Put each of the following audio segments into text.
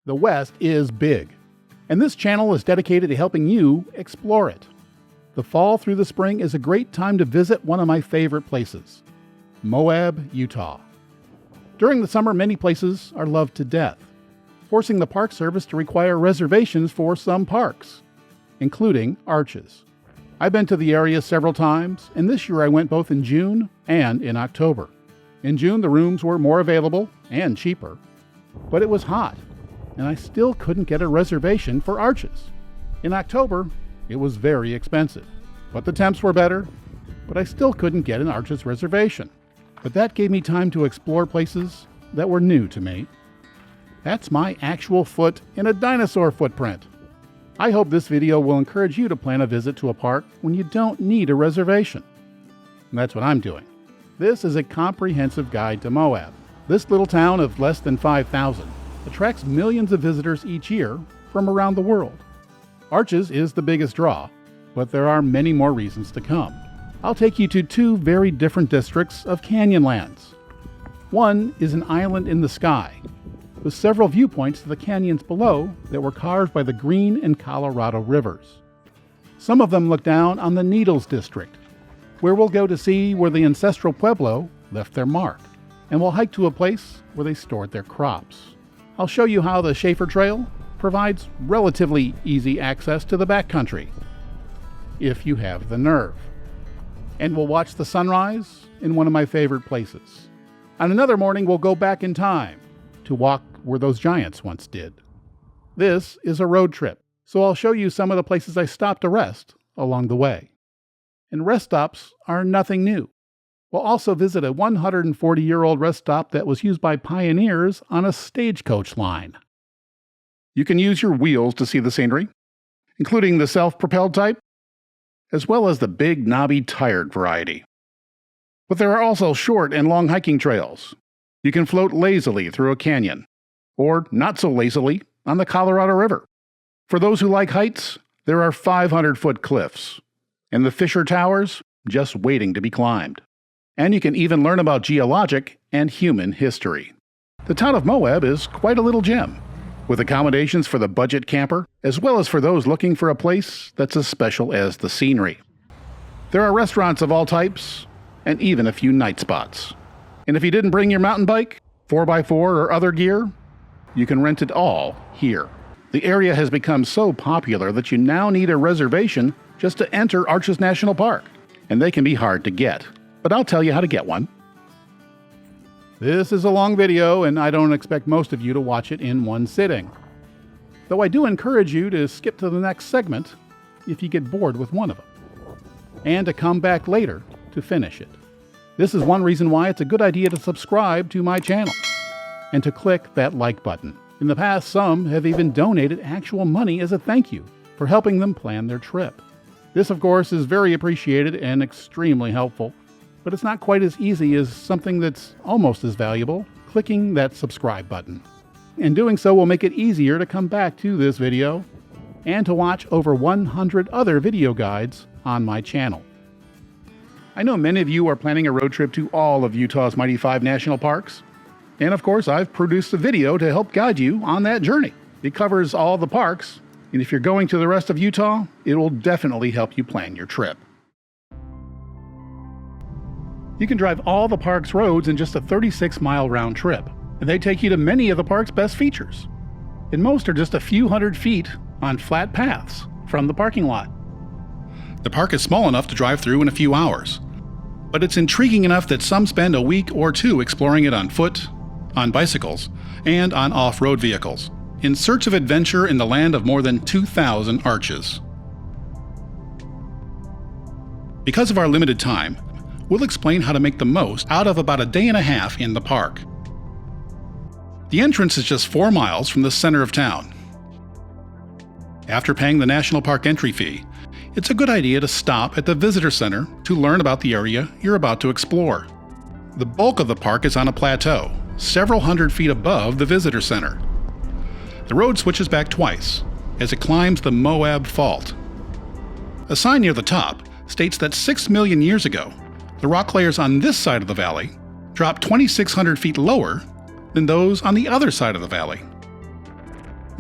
The West is big, and this channel is dedicated to helping you explore it. The fall through the spring is a great time to visit one of my favorite places, Moab, Utah. During the summer, many places are loved to death, forcing the Park Service to require reservations for some parks, including Arches. I've been to the area several times, and this year I went both in June and in October. In June, the rooms were more available and cheaper, but it was hot, and I still couldn't get a reservation for Arches. In October, it was very expensive, but the temps were better, but I still couldn't get an Arches reservation. But that gave me time to explore places that were new to me. That's my actual foot in a dinosaur footprint. I hope this video will encourage you to plan a visit to a park when you don't need a reservation. And that's what I'm doing. This is a comprehensive guide to Moab. This little town of less than 5,000 attracts millions of visitors each year from around the world. Arches is the biggest draw, but there are many more reasons to come. I'll take you to two very different districts of Canyonlands. One is an island in the sky, with several viewpoints to the canyons below that were carved by the Green and Colorado rivers. Some of them look down on the Needles district, where we'll go to see where the ancestral Pueblo left their mark, and we'll hike to a place where they stored their crops. I'll show you how the Schaefer Trail provides relatively easy access to the backcountry, if you have the nerve. And we'll watch the sunrise in one of my favorite places. On another morning, we'll go back in time to walk where those giants once did. This is a road trip, so I'll show you some of the places I stopped to rest along the way. And rest stops are nothing new. We'll also visit a 140-year-old rest stop that was used by pioneers on a stagecoach line. You can use your wheels to see the scenery, including the self-propelled type, as well as the big, knobby, tired variety. But there are also short and long hiking trails. You can float lazily through a canyon, or not so lazily on the Colorado River. For those who like heights, there are 500-foot cliffs, and the Fisher Towers just waiting to be climbed. And you can even learn about geologic and human history. The town of Moab is quite a little gem, with accommodations for the budget camper, as well as for those looking for a place that's as special as the scenery. There are restaurants of all types, and even a few night spots. And if you didn't bring your mountain bike, 4x4 or other gear, you can rent it all here. The area has become so popular that you now need a reservation just to enter Arches National Park, and they can be hard to get. But I'll tell you how to get one. This is a long video, and I don't expect most of you to watch it in one sitting. Though I do encourage you to skip to the next segment if you get bored with one of them, and to come back later to finish it. This is one reason why it's a good idea to subscribe to my channel, and to click that like button. In the past, some have even donated actual money as a thank you for helping them plan their trip. This, of course, is very appreciated and extremely helpful. But it's not quite as easy as something that's almost as valuable, clicking that subscribe button. And doing so will make it easier to come back to this video and to watch over 100 other video guides on my channel. I know many of you are planning a road trip to all of Utah's mighty 5 national parks. And of course, I've produced a video to help guide you on that journey. It covers all the parks, and if you're going to the rest of Utah, it will definitely help you plan your trip. You can drive all the park's roads in just a 36-mile round trip, and they take you to many of the park's best features. And most are just a few hundred feet on flat paths from the parking lot. The park is small enough to drive through in a few hours, but it's intriguing enough that some spend a week or two exploring it on foot, on bicycles, and on off-road vehicles, in search of adventure in the land of more than 2,000 arches. Because of our limited time, we'll explain how to make the most out of about a day and a half in the park. The entrance is just 4 miles from the center of town. After paying the National Park entry fee, it's a good idea to stop at the visitor center to learn about the area you're about to explore. The bulk of the park is on a plateau, several hundred feet above the visitor center. The road switches back twice as it climbs the Moab Fault. A sign near the top states that 6 million years ago, the rock layers on this side of the valley dropped 2,600 feet lower than those on the other side of the valley.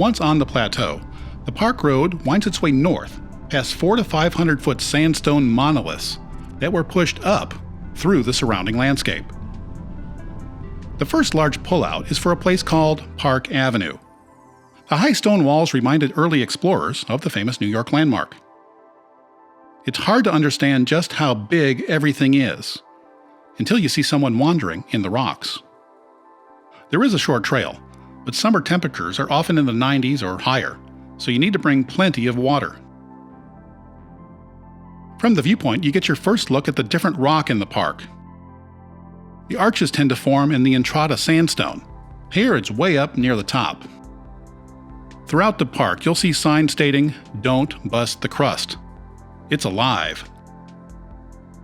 Once on the plateau, the park road winds its way north past 400 to 500 foot sandstone monoliths that were pushed up through the surrounding landscape. The first large pullout is for a place called Park Avenue. The high stone walls reminded early explorers of the famous New York landmark. It's hard to understand just how big everything is until you see someone wandering in the rocks. There is a short trail, but summer temperatures are often in the 90s or higher, so you need to bring plenty of water. From the viewpoint, you get your first look at the different rock in the park. The arches tend to form in the Entrada sandstone. Here it's way up near the top. Throughout the park, you'll see signs stating, "Don't bust the crust." It's alive.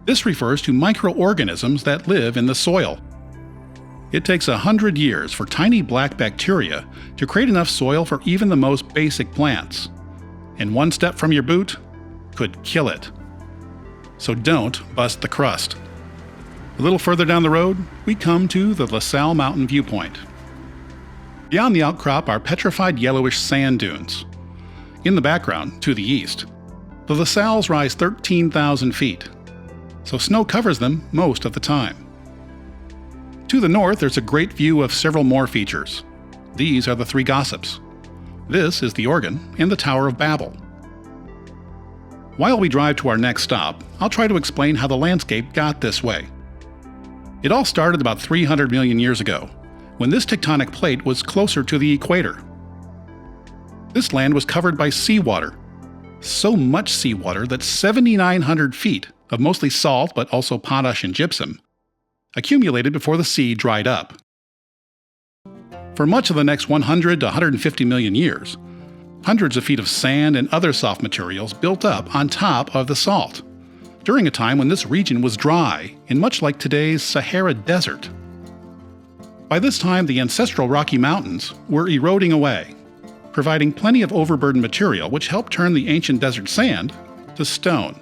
This refers to microorganisms that live in the soil. It takes 100 years for tiny black bacteria to create enough soil for even the most basic plants. And one step from your boot could kill it. So don't bust the crust. A little further down the road, we come to the La Salle Mountain viewpoint. Beyond the outcrop are petrified yellowish sand dunes. In the background, to the east, the La Salles rise 13,000 feet, so snow covers them most of the time. To the north, there's a great view of several more features. These are the Three Gossips. This is the Organ and the Tower of Babel. While we drive to our next stop, I'll try to explain how the landscape got this way. It all started about 300 million years ago, when this tectonic plate was closer to the equator. This land was covered by seawater. So much seawater that 7,900 feet of mostly salt but also potash and gypsum accumulated before the sea dried up. For much of the next 100 to 150 million years, hundreds of feet of sand and other soft materials built up on top of the salt, during a time when this region was dry and much like today's Sahara Desert. By this time, the ancestral Rocky Mountains were eroding away, providing plenty of overburden material which helped turn the ancient desert sand to stone.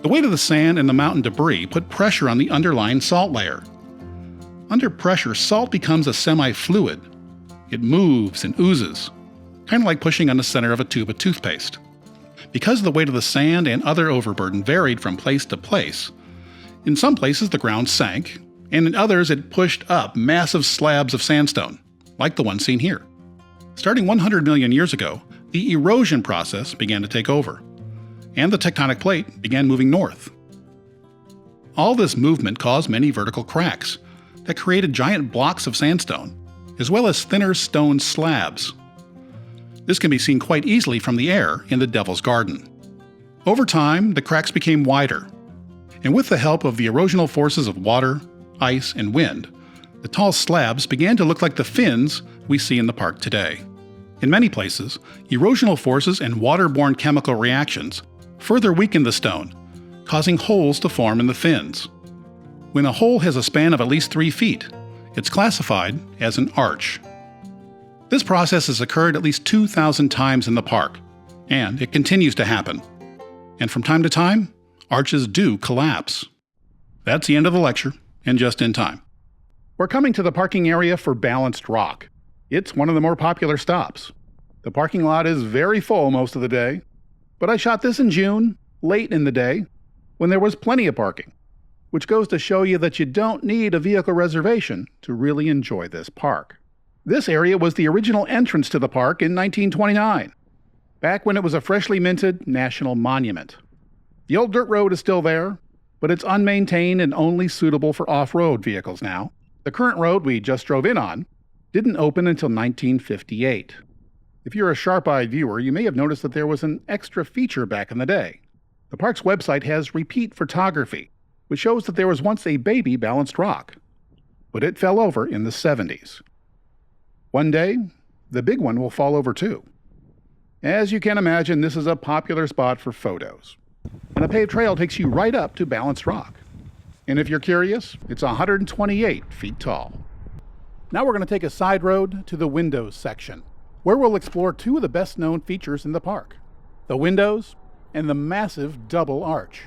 The weight of the sand and the mountain debris put pressure on the underlying salt layer. Under pressure, salt becomes a semi-fluid. It moves and oozes, kind of like pushing on the center of a tube of toothpaste. Because the weight of the sand and other overburden varied from place to place, in some places the ground sank, and in others it pushed up massive slabs of sandstone, like the one seen here. Starting 100 million years ago, the erosion process began to take over, and the tectonic plate began moving north. All this movement caused many vertical cracks that created giant blocks of sandstone, as well as thinner stone slabs. This can be seen quite easily from the air in the Devil's Garden. Over time, the cracks became wider, and with the help of the erosional forces of water, ice, and wind, the tall slabs began to look like the fins we see in the park today. In many places, erosional forces and waterborne chemical reactions further weakened the stone, causing holes to form in the fins. When a hole has a span of at least 3 feet, it's classified as an arch. This process has occurred at least 2,000 times in the park, and it continues to happen. And from time to time, arches do collapse. That's the end of the lecture, and just in time. We're coming to the parking area for Balanced Rock. It's one of the more popular stops. The parking lot is very full most of the day, but I shot this in June, late in the day, when there was plenty of parking, which goes to show you that you don't need a vehicle reservation to really enjoy this park. This area was the original entrance to the park in 1929, back when it was a freshly minted national monument. The old dirt road is still there, but it's unmaintained and only suitable for off-road vehicles now. The current road we just drove in on didn't open until 1958. If you're a sharp-eyed viewer, you may have noticed that there was an extra feature back in the day. The park's website has repeat photography, which shows that there was once a baby Balanced Rock, but it fell over in the 70s. One day, the big one will fall over too. As you can imagine, this is a popular spot for photos, and a paved trail takes you right up to Balanced Rock. And if you're curious, it's 128 feet tall. Now we're going to take a side road to the windows section, where we'll explore two of the best-known features in the park, the windows and the massive double arch.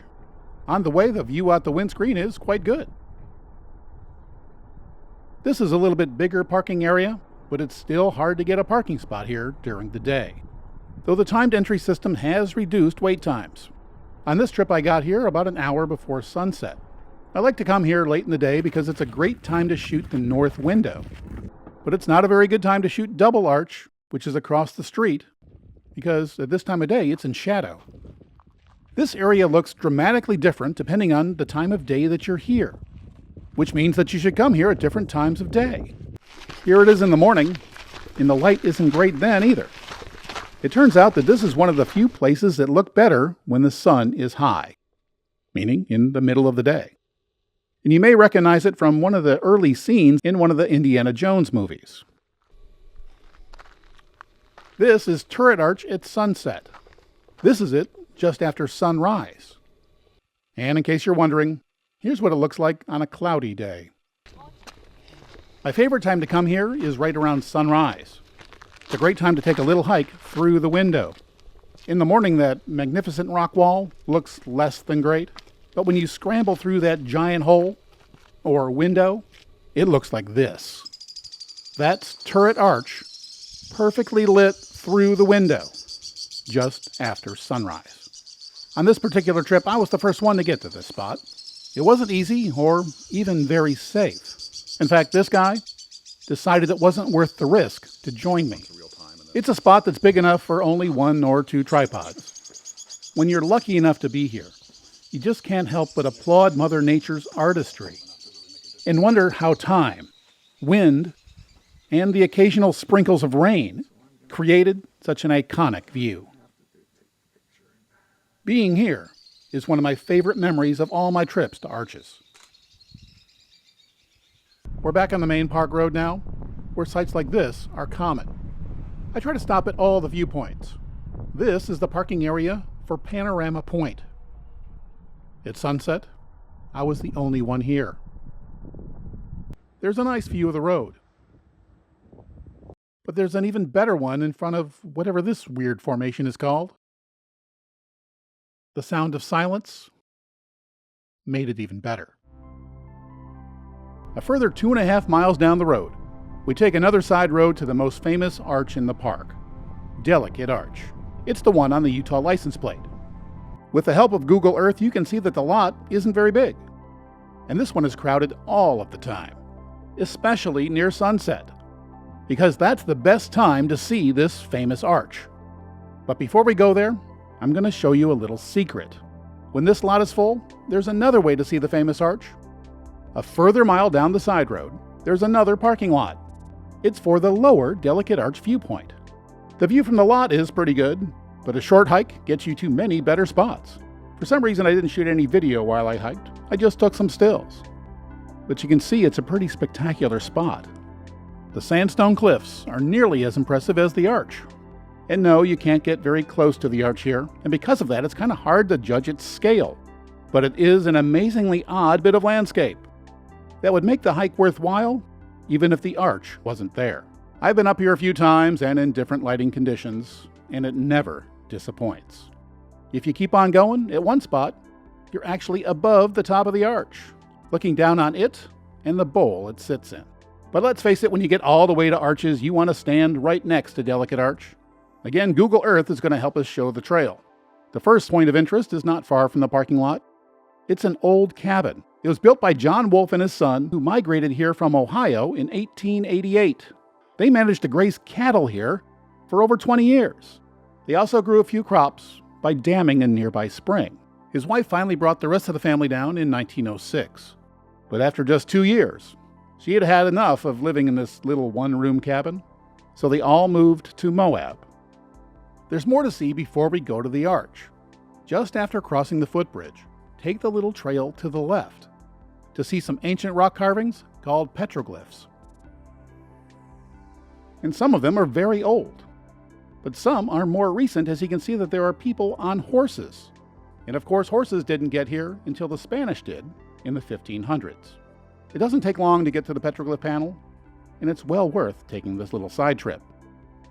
On the way, the view out the windscreen is quite good. This is a little bit bigger parking area, but it's still hard to get a parking spot here during the day, though the timed entry system has reduced wait times. On this trip I got here about an hour before sunset. I like to come here late in the day because it's a great time to shoot the north window, but it's not a very good time to shoot Double Arch, which is across the street, because at this time of day it's in shadow. This area looks dramatically different depending on the time of day that you're here, which means that you should come here at different times of day. Here it is in the morning, and the light isn't great then either. It turns out that this is one of the few places that look better when the sun is high, meaning in the middle of the day. And you may recognize it from one of the early scenes in one of the Indiana Jones movies. This is Turret Arch at sunset. This is it just after sunrise. And in case you're wondering, here's what it looks like on a cloudy day. My favorite time to come here is right around sunrise. It's a great time to take a little hike through the window. In the morning, that magnificent rock wall looks less than great, but when you scramble through that giant hole or window, it looks like this. That's Turret Arch, perfectly lit through the window, just after sunrise. On this particular trip, I was the first one to get to this spot. It wasn't easy or even very safe. In fact, this guy decided it wasn't worth the risk to join me. It's a spot that's big enough for only 1 or 2 tripods. When you're lucky enough to be here, you just can't help but applaud Mother Nature's artistry and wonder how time, wind, and the occasional sprinkles of rain created such an iconic view. Being here is one of my favorite memories of all my trips to Arches. We're back on the main park road now, where sites like this are common. I try to stop at all the viewpoints. This is the parking area for Panorama Point. At sunset, I was the only one here. There's a nice view of the road. But there's an even better one in front of whatever this weird formation is called. The sound of silence made it even better. A further 2.5 miles down the road, we take another side road to the most famous arch in the park, Delicate Arch. It's the one on the Utah license plate. With the help of Google Earth, you can see that the lot isn't very big. And this one is crowded all of the time, especially near sunset, because that's the best time to see this famous arch. But before we go there, I'm going to show you a little secret. When this lot is full, there's another way to see the famous arch. A further mile down the side road, there's another parking lot. It's for the lower Delicate Arch viewpoint. The view from the lot is pretty good, but a short hike gets you to many better spots. For some reason, I didn't shoot any video while I hiked. I just took some stills. But you can see it's a pretty spectacular spot. The sandstone cliffs are nearly as impressive as the arch. And no, you can't get very close to the arch here, and because of that, it's kind of hard to judge its scale. But it is an amazingly odd bit of landscape that would make the hike worthwhile, even if the arch wasn't there. I've been up here a few times and in different lighting conditions, and it never disappoints. If you keep on going, at one spot, you're actually above the top of the arch, looking down on it and the bowl it sits in. But let's face it, when you get all the way to Arches, you want to stand right next to Delicate Arch. Again, Google Earth is going to help us show the trail. The first point of interest is not far from the parking lot. It's an old cabin. It was built by John Wolfe and his son, who migrated here from Ohio in 1888. They managed to graze cattle here for over 20 years. They also grew a few crops by damming a nearby spring. His wife finally brought the rest of the family down in 1906. But after just 2 years, she had had enough of living in this little one-room cabin, so they all moved to Moab. There's more to see before we go to the arch. Just after crossing the footbridge, take the little trail to the left to see some ancient rock carvings called petroglyphs. And some of them are very old, but some are more recent, as you can see that there are people on horses. And of course, horses didn't get here until the Spanish did in the 1500s. It doesn't take long to get to the petroglyph panel, and it's well worth taking this little side trip.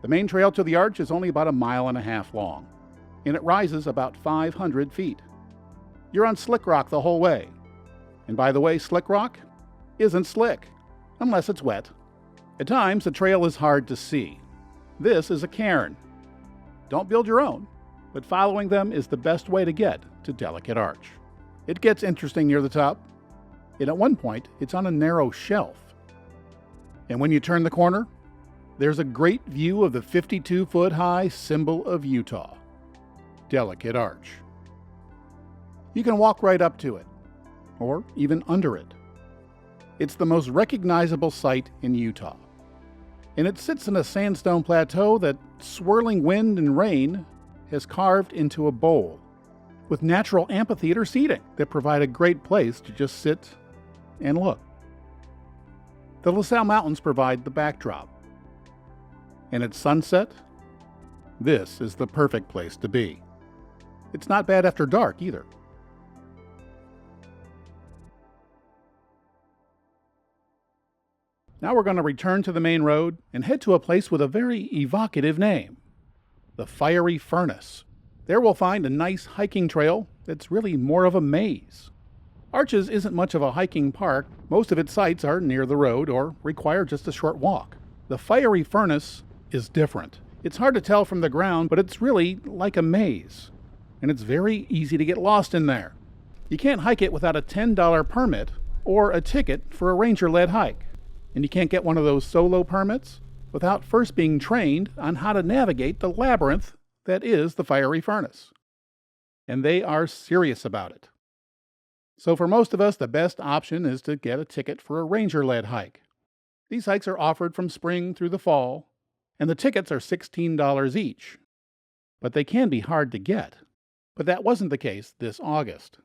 The main trail to the arch is only about 1.5 miles long, and it rises about 500 feet. You're on slick rock the whole way. And by the way, slick rock isn't slick, unless it's wet, At times, the trail is hard to see. This is a cairn. Don't build your own, but following them is the best way to get to Delicate Arch. It gets interesting near the top, and at one point, it's on a narrow shelf. And when you turn the corner, there's a great view of the 52-foot-high symbol of Utah, Delicate Arch. You can walk right up to it, or even under it. It's the most recognizable site in Utah, and it sits in a sandstone plateau that swirling wind and rain has carved into a bowl, with natural amphitheater seating that provide a great place to just sit and look. The LaSalle Mountains provide the backdrop, and at sunset, this is the perfect place to be. It's not bad after dark either. Now we're going to return to the main road and head to a place with a very evocative name, the Fiery Furnace. There we'll find a nice hiking trail that's really more of a maze. Arches isn't much of a hiking park. Most of its sites are near the road or require just a short walk. The Fiery Furnace is different. It's hard to tell from the ground, but it's really like a maze, and it's very easy to get lost in there. You can't hike it without a $10 permit or a ticket for a ranger-led hike. And you can't get one of those solo permits without first being trained on how to navigate the labyrinth that is the Fiery Furnace. And they are serious about it. So for most of us, the best option is to get a ticket for a ranger-led hike. These hikes are offered from spring through the fall, and the tickets are $16 each. But they can be hard to get. But that wasn't the case this August.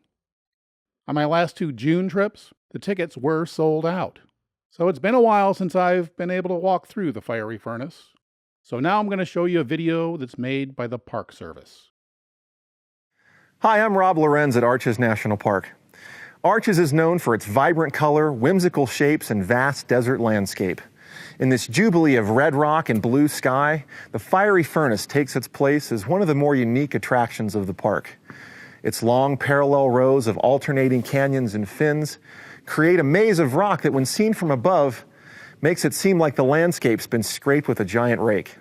On my last 2 June trips, the tickets were sold out. So it's been a while since I've been able to walk through the Fiery Furnace. So now I'm going to show you a video that's made by the Park Service. Hi, I'm Rob Lorenz at Arches National Park. Arches is known for its vibrant color, whimsical shapes, and vast desert landscape. In this jubilee of red rock and blue sky, the Fiery Furnace takes its place as one of the more unique attractions of the park. Its long parallel rows of alternating canyons and fins create a maze of rock that, when seen from above, makes it seem like the landscape's been scraped with a giant rake.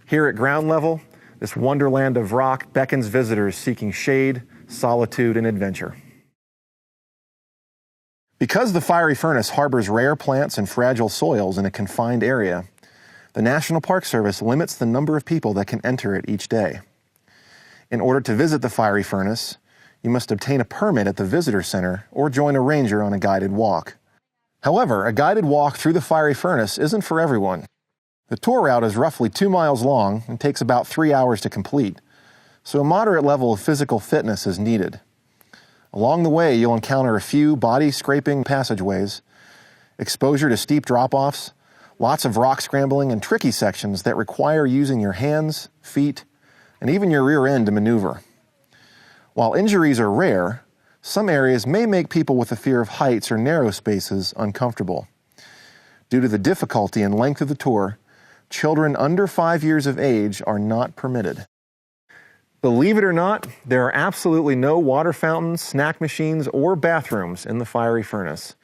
Here at ground level, this wonderland of rock beckons visitors seeking shade, solitude, and adventure. Because the Fiery Furnace harbors rare plants and fragile soils in a confined area, the National Park Service limits the number of people that can enter it each day. In order to visit the Fiery Furnace, you must obtain a permit at the visitor center or join a ranger on a guided walk. However, a guided walk through the Fiery Furnace isn't for everyone. The tour route is roughly 2 miles long and takes about 3 hours to complete, so a moderate level of physical fitness is needed. Along the way, you'll encounter a few body-scraping passageways, exposure to steep drop-offs, lots of rock scrambling, and tricky sections that require using your hands, feet, and even your rear end to maneuver. While injuries are rare, some areas may make people with a fear of heights or narrow spaces uncomfortable. Due to the difficulty and length of the tour, children under 5 years of age are not permitted. Believe it or not, there are absolutely no water fountains, snack machines, or bathrooms in the Fiery Furnace,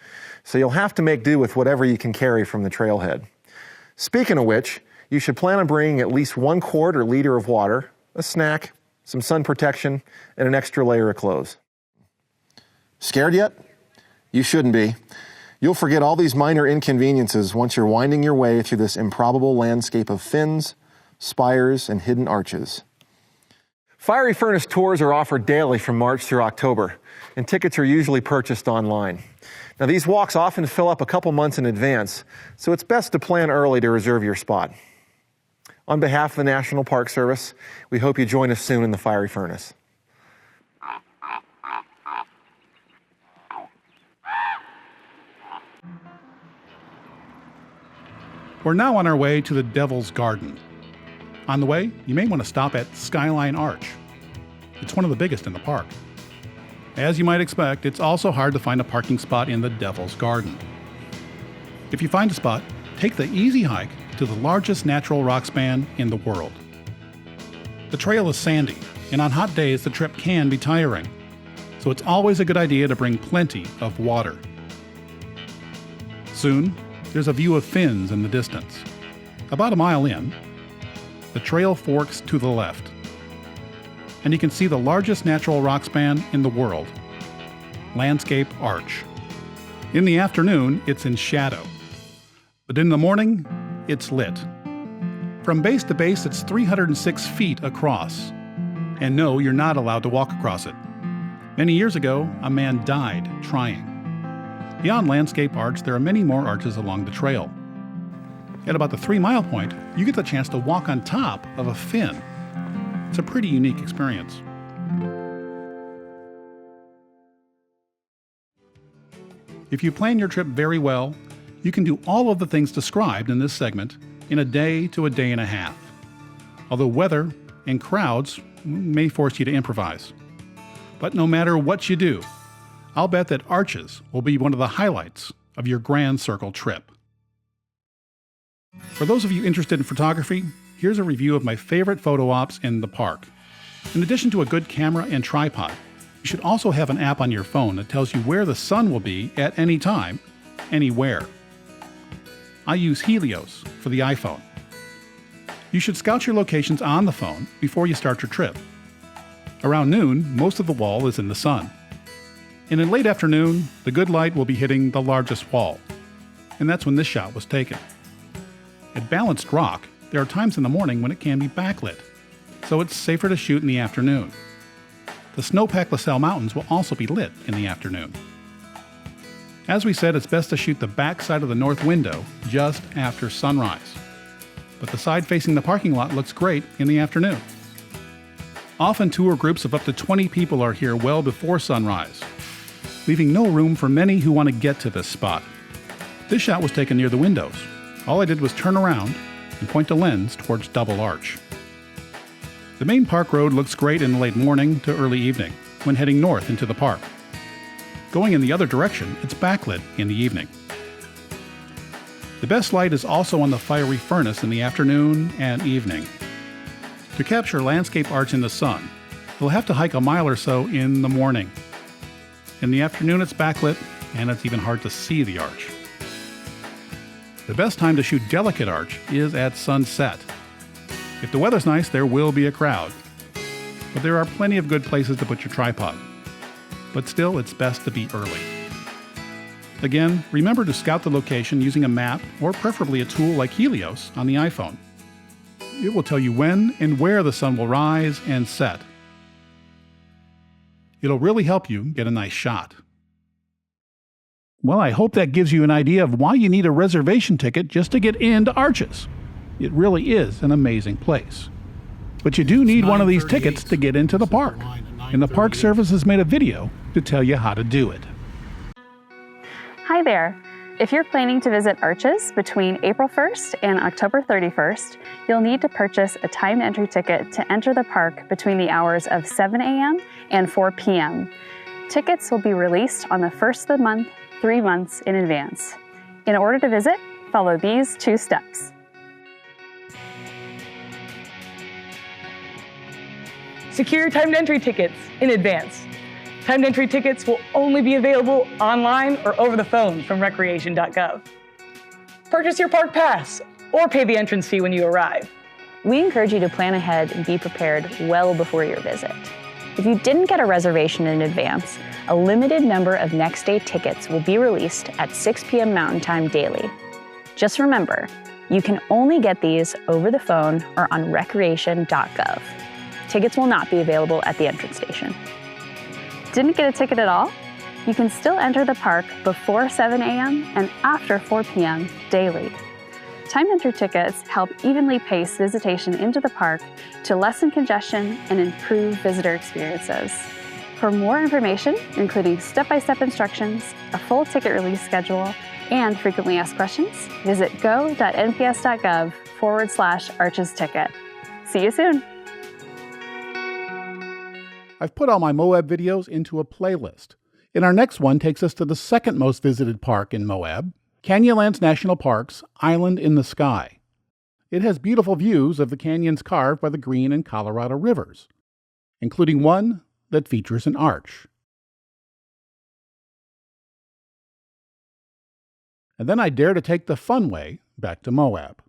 so you'll have to make do with whatever you can carry from the trailhead. Speaking of which, you should plan on bringing at least 1 quart or liter of water, a snack, some sun protection, and an extra layer of clothes. Scared yet? You shouldn't be. You'll forget all these minor inconveniences once you're winding your way through this improbable landscape of fins, spires, and hidden arches. Fiery Furnace tours are offered daily from March through October, and tickets are usually purchased online. Now, these walks often fill up a couple months in advance, so it's best to plan early to reserve your spot. On behalf of the National Park Service, we hope you join us soon in the Fiery Furnace. We're now on our way to the Devil's Garden. On the way, you may want to stop at Skyline Arch. It's one of the biggest in the park. As you might expect, it's also hard to find a parking spot in the Devil's Garden. If you find a spot, take the easy hike to the largest natural rock span in the world. The trail is sandy, and on hot days the trip can be tiring, so it's always a good idea to bring plenty of water. Soon, there's a view of fins in the distance. About a mile in, the trail forks to the left, and you can see the largest natural rock span in the world, Landscape Arch. In the afternoon, it's in shadow, but in the morning, it's lit. From base to base, it's 306 feet across. And no, you're not allowed to walk across it. Many years ago, a man died trying. Beyond Landscape Arch, there are many more arches along the trail. At about the 3-mile point, you get the chance to walk on top of a fin. It's a pretty unique experience. If you plan your trip very well, you can do all of the things described in this segment in a day to a day and a half. Although weather and crowds may force you to improvise. But no matter what you do, I'll bet that arches will be one of the highlights of your Grand Circle trip. For those of you interested in photography, here's a review of my favorite photo ops in the park. In addition to a good camera and tripod, you should also have an app on your phone that tells you where the sun will be at any time, anywhere. I use Helios for the iPhone. You should scout your locations on the phone before you start your trip. Around noon, most of the wall is in the sun. And in late afternoon, the good light will be hitting the largest wall. And that's when this shot was taken. At Balanced Rock, there are times in the morning when it can be backlit, so it's safer to shoot in the afternoon. The snowpack LaSalle Mountains will also be lit in the afternoon. As we said, it's best to shoot the back side of the north window just after sunrise. But the side facing the parking lot looks great in the afternoon. Often tour groups of up to 20 people are here well before sunrise, leaving no room for many who want to get to this spot. This shot was taken near the windows. All I did was turn around and point the lens towards Double Arch. The main park road looks great in the late morning to early evening when heading north into the park. Going in the other direction, it's backlit in the evening. The best light is also on the fiery furnace in the afternoon and evening. To capture Landscape Arch in the sun, you'll have to hike a mile or so in the morning. In the afternoon, it's backlit, and it's even hard to see the arch. The best time to shoot Delicate Arch is at sunset. If the weather's nice, there will be a crowd, but there are plenty of good places to put your tripod. But still, it's best to be early. Again, remember to scout the location using a map or preferably a tool like Helios on the iPhone. It will tell you when and where the sun will rise and set. It'll really help you get a nice shot. Well, I hope that gives you an idea of why you need a reservation ticket just to get into Arches. It really is an amazing place. But you do need one of these tickets to get into the park, and the Park Service has made a video to tell you how to do it. Hi there. If you're planning to visit Arches between April 1st and October 31st, you'll need to purchase a timed entry ticket to enter the park between the hours of 7 a.m. and 4 p.m. Tickets will be released on the first of the month, 3 months in advance. In order to visit, follow these 2 steps. Secure timed entry tickets in advance. Timed entry tickets will only be available online or over the phone from recreation.gov. Purchase your park pass or pay the entrance fee when you arrive. We encourage you to plan ahead and be prepared well before your visit. If you didn't get a reservation in advance, a limited number of next day tickets will be released at 6 p.m. Mountain Time daily. Just remember, you can only get these over the phone or on recreation.gov. Tickets will not be available at the entrance station. Didn't get a ticket at all? You can still enter the park before 7 a.m. and after 4 p.m. daily. Timed entry tickets help evenly pace visitation into the park to lessen congestion and improve visitor experiences. For more information, including step-by-step instructions, a full ticket release schedule, and frequently asked questions, visit go.nps.gov/Arches ticket. See you soon. I've put all my Moab videos into a playlist, and our next one takes us to the second most visited park in Moab, Canyonland National Park's Island in the Sky. It has beautiful views of the canyons carved by the Green and Colorado rivers, including one that features an arch. and then I dare to take the fun way back to Moab.